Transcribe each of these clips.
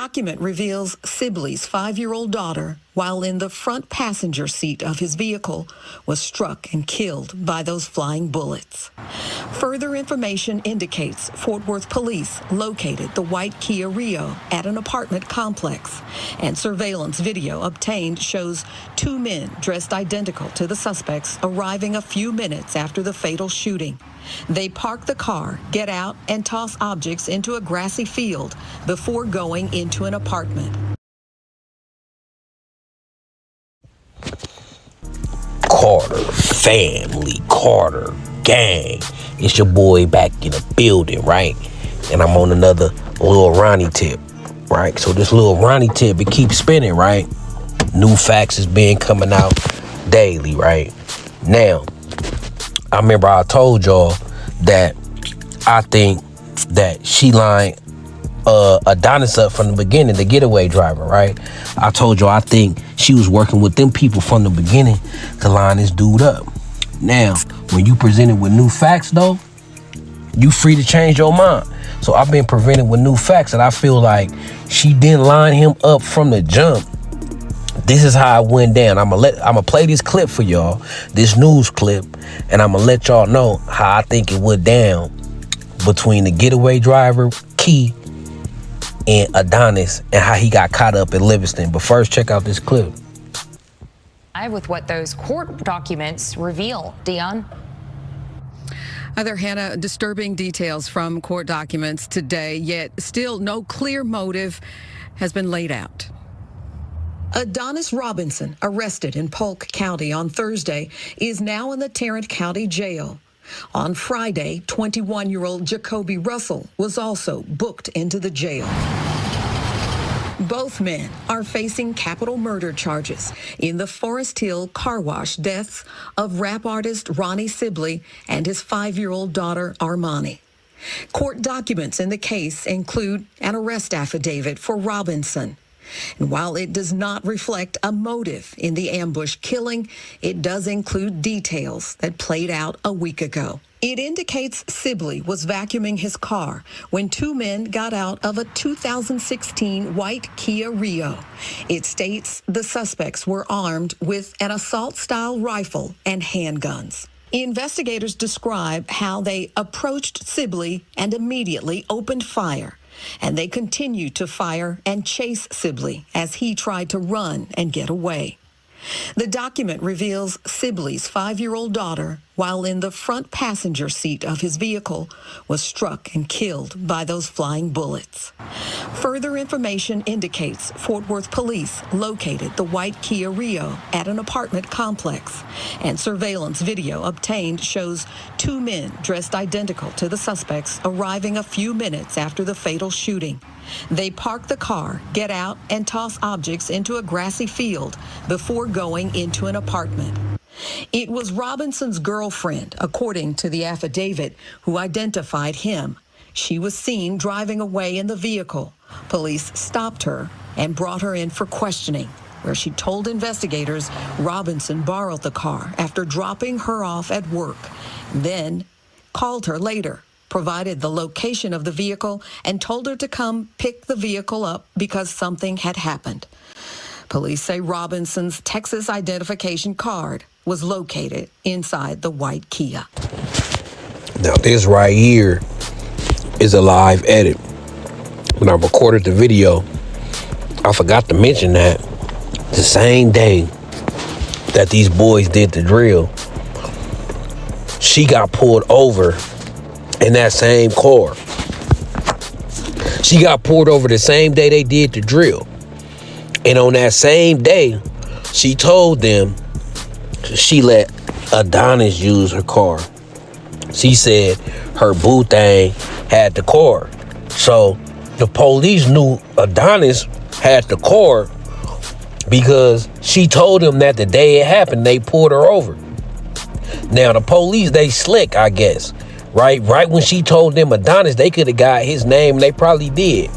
document reveals Sibley's 5-year-old daughter, while in the front passenger seat of his vehicle, was struck and killed by those flying bullets. Further information indicates Fort Worth police located the white Kia Rio at an apartment complex, and surveillance video obtained shows 2 men dressed identical to the suspects arriving a few minutes after the fatal shooting. They park the car, get out, and toss objects into a grassy field before going into an apartment. Carter family, Carter gang. It's your boy back in the building, right? And I'm on another little Ronnie tip, right? So this little Ronnie tip, it keeps spinning, right? New facts is being coming out daily, right? Now, I remember I told y'all that I think that she lined Adonis up from the beginning, the getaway driver, right? I told y'all I think she was working with them people from the beginning to line this dude up. Now, when you presented with new facts, though, you free to change your mind. So I've been presented with new facts, and I feel like she didn't line him up from the jump. This is how it went down. I'm gonna play this clip for y'all, this news clip, and I'm gonna let y'all know how I think it went down between the getaway driver, Key, and Adonis, and how he got caught up in Livingston. But first, check out this clip. With what those court documents reveal, Dion. Other Hannah, disturbing details from court documents today, yet still no clear motive has been laid out. Adonis Robinson, arrested in Polk County on Thursday, is now in the Tarrant County Jail. On Friday, 21-year-old Jacoby Russell was also booked into the jail. Both men are facing capital murder charges in the Forest Hill car wash deaths of rap artist Ronnie Sibley and his 5-year-old daughter Armani. Court documents in the case include an arrest affidavit for Robinson. And while it does not reflect a motive in the ambush killing, it does include details that played out a week ago. It indicates Sibley was vacuuming his car when 2 men got out of a 2016 white Kia Rio. It states the suspects were armed with an assault-style rifle and handguns. Investigators describe how they approached Sibley and immediately opened fire. And they continued to fire and chase Sibley as he tried to run and get away. The document reveals Sibley's 5-year-old daughter, while in the front passenger seat of his vehicle, was struck and killed by those flying bullets. Further information indicates Fort Worth police located the white Kia Rio at an apartment complex, and surveillance video obtained shows 2 men dressed identical to the suspects arriving a few minutes after the fatal shooting. They park the car, get out, and toss objects into a grassy field before going into an apartment. It was Robinson's girlfriend, according to the affidavit, who identified him. She was seen driving away in the vehicle. Police stopped her and brought her in for questioning, where she told investigators Robinson borrowed the car after dropping her off at work, then called her later, provided the location of the vehicle, and told her to come pick the vehicle up because something had happened. Police say Robinson's Texas identification card was located inside the white Kia. Now this right here is a live edit. When I recorded the video, I forgot to mention that the same day that these boys did the drill, she got pulled over in that same car. She got pulled over the same day they did the drill. And on that same day, she told them she let Adonis use her car. She said her boo thing had the car. So the police knew Adonis had the car because she told them that the day it happened, they pulled her over. Now the police, they slick, I guess. Right when she told them Adonis, they could have got his name, and they probably did.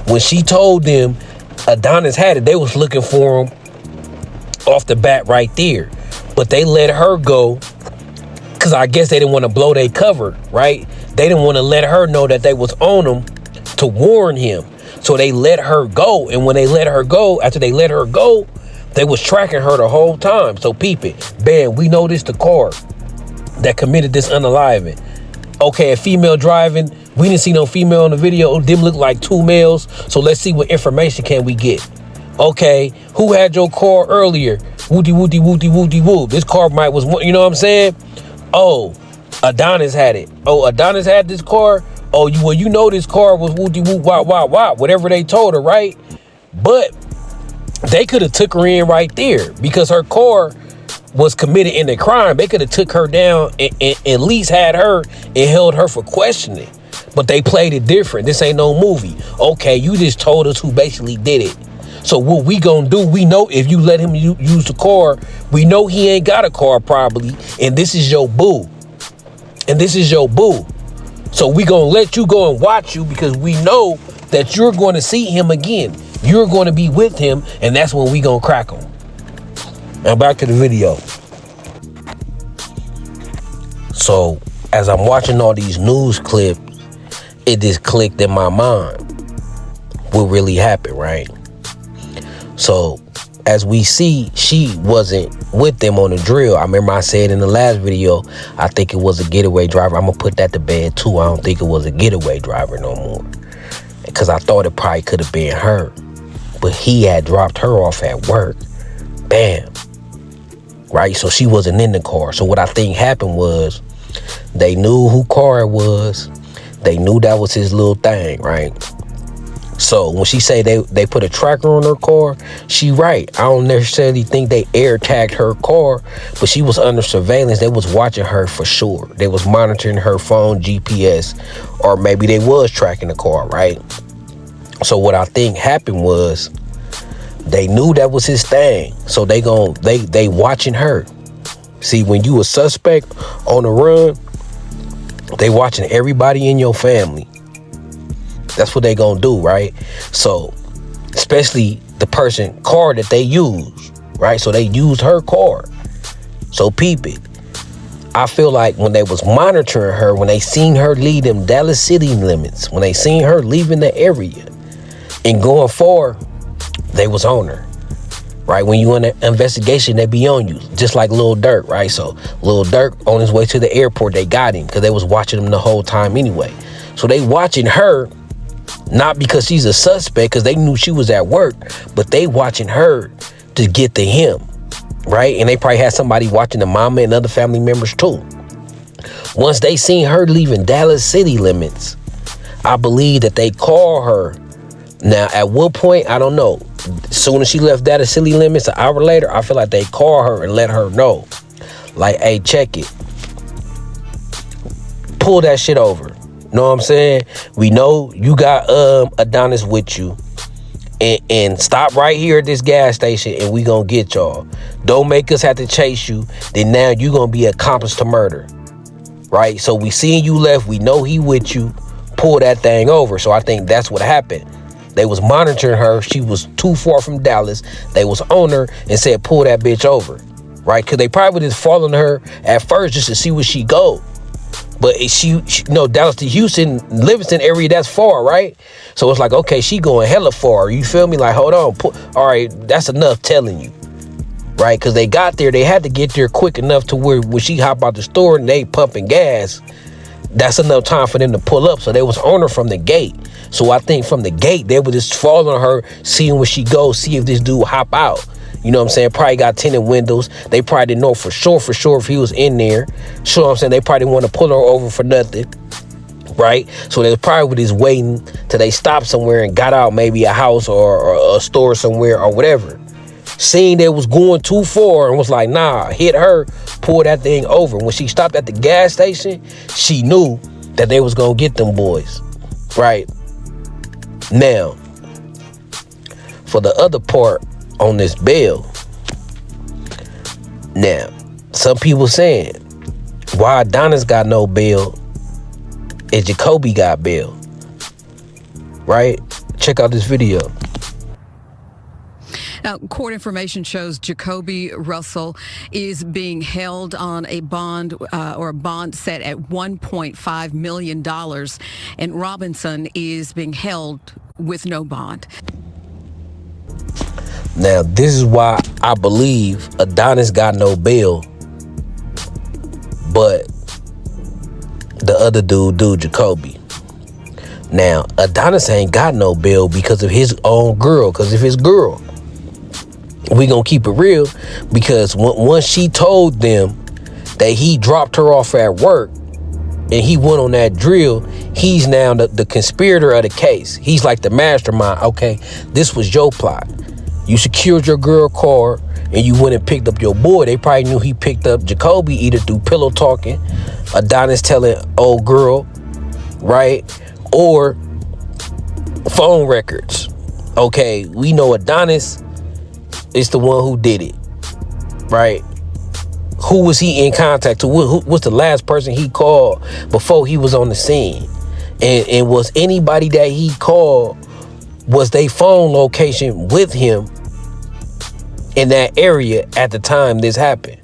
When she told them Adonis had it, they was looking for him off the bat right there. But they let her go because I guess they didn't want to blow their cover, right? They didn't want to let her know that they was on him to warn him. So they let her go. And when they let her go, after they let her go, they was tracking her the whole time. So peep it. Bam, we know this the car that committed this unaliving. Okay, a female driving. We didn't see no female in the video. Them look like two males. So let's see what information can we get. Okay, who had your car earlier? Woody, woody, woody, woody, woo. This car might was, you know what I'm saying? Oh, Adonis had it. Oh, Adonis had this car. Oh, well, you know this car was woody, woo, wah, wah, wah. Whatever they told her, right? But they could have took her in right there because her car was committed in the crime. They could have took her down and at least had her and held her for questioning. But they played it different. This ain't no movie. Okay, you just told us who basically did it. So what we gonna do, we know if you let him use the car, we know he ain't got a car probably, and this is your boo. And this is your boo. So we gonna let you go and watch you because we know that you're going to see him again. You're going to be with him, and that's when we gonna crack him. Now back to the video. So as I'm watching all these news clips, it just clicked in my mind what really happened, right? So as we see, she wasn't with them on the drill. I remember I said in the last video, I think it was a getaway driver. I'm gonna put that to bed too. I don't think it was a getaway driver no more, because I thought it probably could have been her, but he had dropped her off at work. Bam. Right, so she wasn't in the car. So what I think happened was they knew who car it was. They knew that was his little thing, right? So when she say they put a tracker on her car, she right. I don't necessarily think they air tagged her car, but she was under surveillance. They was watching her for sure. They was monitoring her phone, GPS, or maybe they was tracking the car, right? So what I think happened was they knew that was his thing. So they watching her. See, when you a suspect on the run, they watching everybody in your family. That's what they gonna do, right? So, especially the person car that they use, right? So they used her car. So peep it. I feel like when they was monitoring her, when they seen her leave them Dallas city limits, when they seen her leaving the area and going forward, they was on her, right? When you in an investigation, they be on you, just like Lil Durk, right? So Lil Durk on his way to the airport, they got him because they was watching him the whole time anyway. So they watching her, not because she's a suspect, because they knew she was at work, but they watching her to get to him, right? And they probably had somebody watching the mama and other family members too. Once they seen her leaving Dallas city limits, I believe that they call her. Now, at what point, I don't know. As soon as she left Dallas city limits, an hour later, I feel like they call her and let her know. Like, hey, check it. Pull that shit over. Know what I'm saying? We know you got Adonis with you. And stop right here at this gas station and we gonna get y'all. Don't make us have to chase you. Then now you gonna be accomplice to murder. Right? So we seen you left. We know he with you. Pull that thing over. So I think that's what happened. They was monitoring her. She was too far from Dallas. They was on her and said, pull that bitch over. Right? Because they probably was just following her at first just to see where she go. But she Dallas to Houston, Livingston area, that's far, right? So it's like, okay, she going hella far. You feel me? Like, hold on. All right, that's enough telling you. Right? Because they got there. They had to get there quick enough to where when she hop out the store and they pumping gas, that's enough time for them to pull up. So they was on her from the gate. So I think from the gate, they were just following her, seeing where she goes, see if this dude hop out. You know what I'm saying? Probably got tinted windows. They probably didn't know for sure if he was in there. You know what I'm saying? They probably didn't want to pull her over for nothing. Right? So they probably were just waiting till they stopped somewhere and got out, maybe a house or a store somewhere or whatever. Seen they was going too far and was like, nah, hit her, pull that thing over. When she stopped at the gas station, she knew that they was going to get them boys. Right? Now, for the other part on this bail, now, some people saying, why Adonis got no bail and Jacoby got bail? Right? Check out this video. Now, court information shows Jacoby Russell is being held on a bond or a bond set at $1.5 million, and Robinson is being held with no bond. Now, this is why I believe Adonis got no bail, but the other dude, Jacoby. Now, Adonis ain't got no bail because of his own girl, because of his girl. We gonna keep it real, because once she told them that he dropped her off at work and he went on that drill, he's now the conspirator of the case. He's like the mastermind. Okay, this was your plot. You secured your girl car and you went and picked up your boy. They probably knew he picked up Jacoby either through pillow talking, Adonis telling old girl, right? Or phone records. Okay, we know Adonis is the one who did it, right? Who was he in contact to? Who was the last person he called before he was on the scene? And was anybody that he called, was they phone location with him in that area at the time this happened?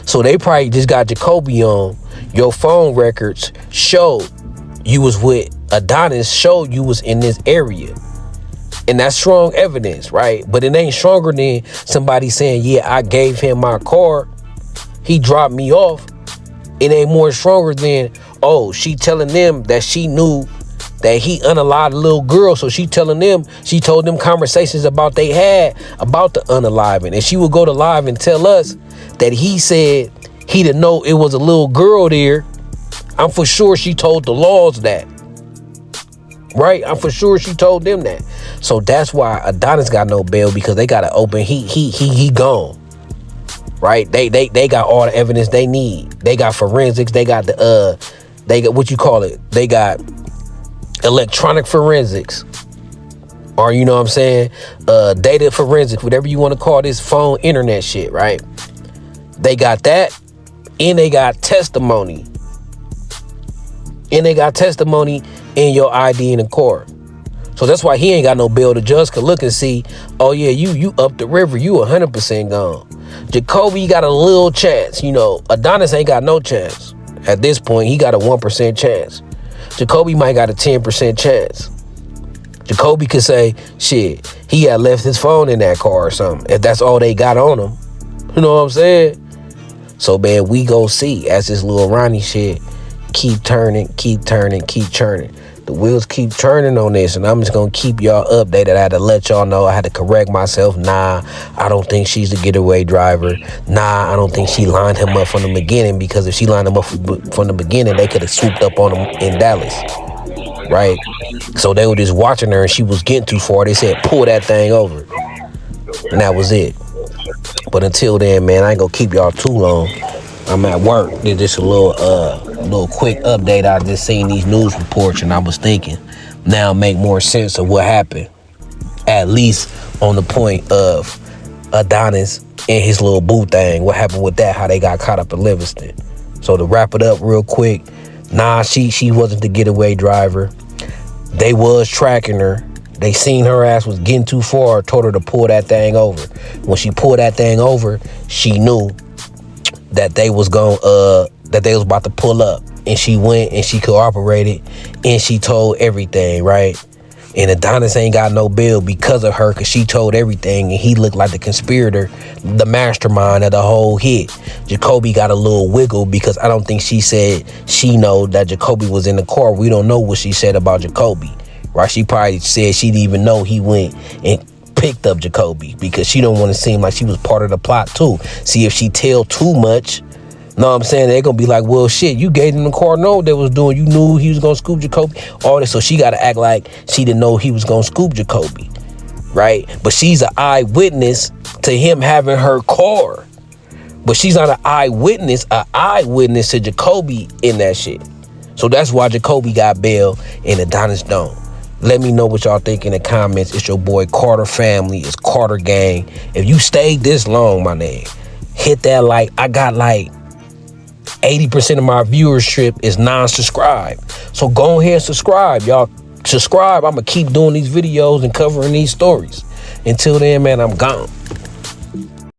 So they probably just got Jacoby on. Your phone records showed you was with Adonis, showed you was in this area. And that's strong evidence, right? But it ain't stronger than somebody saying, yeah, I gave him my car, he dropped me off. It ain't more stronger than, oh, she telling them that she knew that he unalived a little girl. So she told them conversations about they had about the unaliving. And she would go to live and tell us that he said he didn't know it was a little girl there. I'm for sure she told the laws that. Right? I'm for sure she told them that. So that's why Adonis got no bail, because they got to open. He gone. Right? They got all the evidence they need. They got forensics. They got they got what you call it. They got electronic forensics, or you know what I'm saying, data forensics, whatever you want to call this phone internet shit, right? They got that, and they got testimony. And they got testimony in your ID in the court. So that's why he ain't got no bail. The judge could look and see, oh yeah, you up the river, you 100% gone. Jacoby got a little chance. You know, Adonis ain't got no chance. At this point, he got a 1% chance. Jacoby might got a 10% chance. Jacoby could say, shit, he had left his phone in that car or something, if that's all they got on him. You know what I'm saying? So, man, we go see as this little Ronnie shit keep turning. The wheels keep turning on this, and I'm just gonna keep y'all updated. I had to let y'all know. I had to correct myself. Nah, I don't think she's the getaway driver. Nah, I don't think she lined him up from the beginning, because if she lined him up from the beginning, they could have swooped up on him in Dallas, right? So they were just watching her, and she was getting too far. They said, pull that thing over, and that was it. But until then, man, I ain't gonna keep y'all too long. I'm at work. Did just a little quick update. I just seen these news reports, and I was thinking now make more sense of what happened, at least on the point of Adonis and his little boo thing. What happened with that? How they got caught up in Livingston. So to wrap it up real quick, nah, she wasn't the getaway driver. They was tracking her. They seen her ass was getting too far, told her to pull that thing over. When she pulled that thing over, she knew that they was about to pull up, and she went and she cooperated and she told everything, right? And Adonis ain't got no bail because of her, because she told everything, and he looked like the conspirator, the mastermind of the whole hit. Jacoby got a little wiggle because I don't think she said she know that Jacoby was in the car. We don't know what she said about Jacoby, right? She probably said she didn't even know he went and picked up Jacoby, because she don't want to seem like she was part of the plot too. See, if she tell too much, know what I'm saying, they're gonna be like, well, shit, you gave him the car, know what they was doing, you knew he was gonna scoop Jacoby, all this. So she gotta act like she didn't know he was gonna scoop Jacoby, right? But she's an eyewitness to him having her car, but she's not an eyewitness to Jacoby in that shit. So that's why Jacoby got bail and Adonis don't. Let me know what y'all think in the comments. It's your boy Carter family. It's Carter Gang. If you stayed this long, my nigga, hit that like. I got like 80% of my viewership is non-subscribed. So go ahead and subscribe. Y'all subscribe. I'm going to keep doing these videos and covering these stories. Until then, man, I'm gone.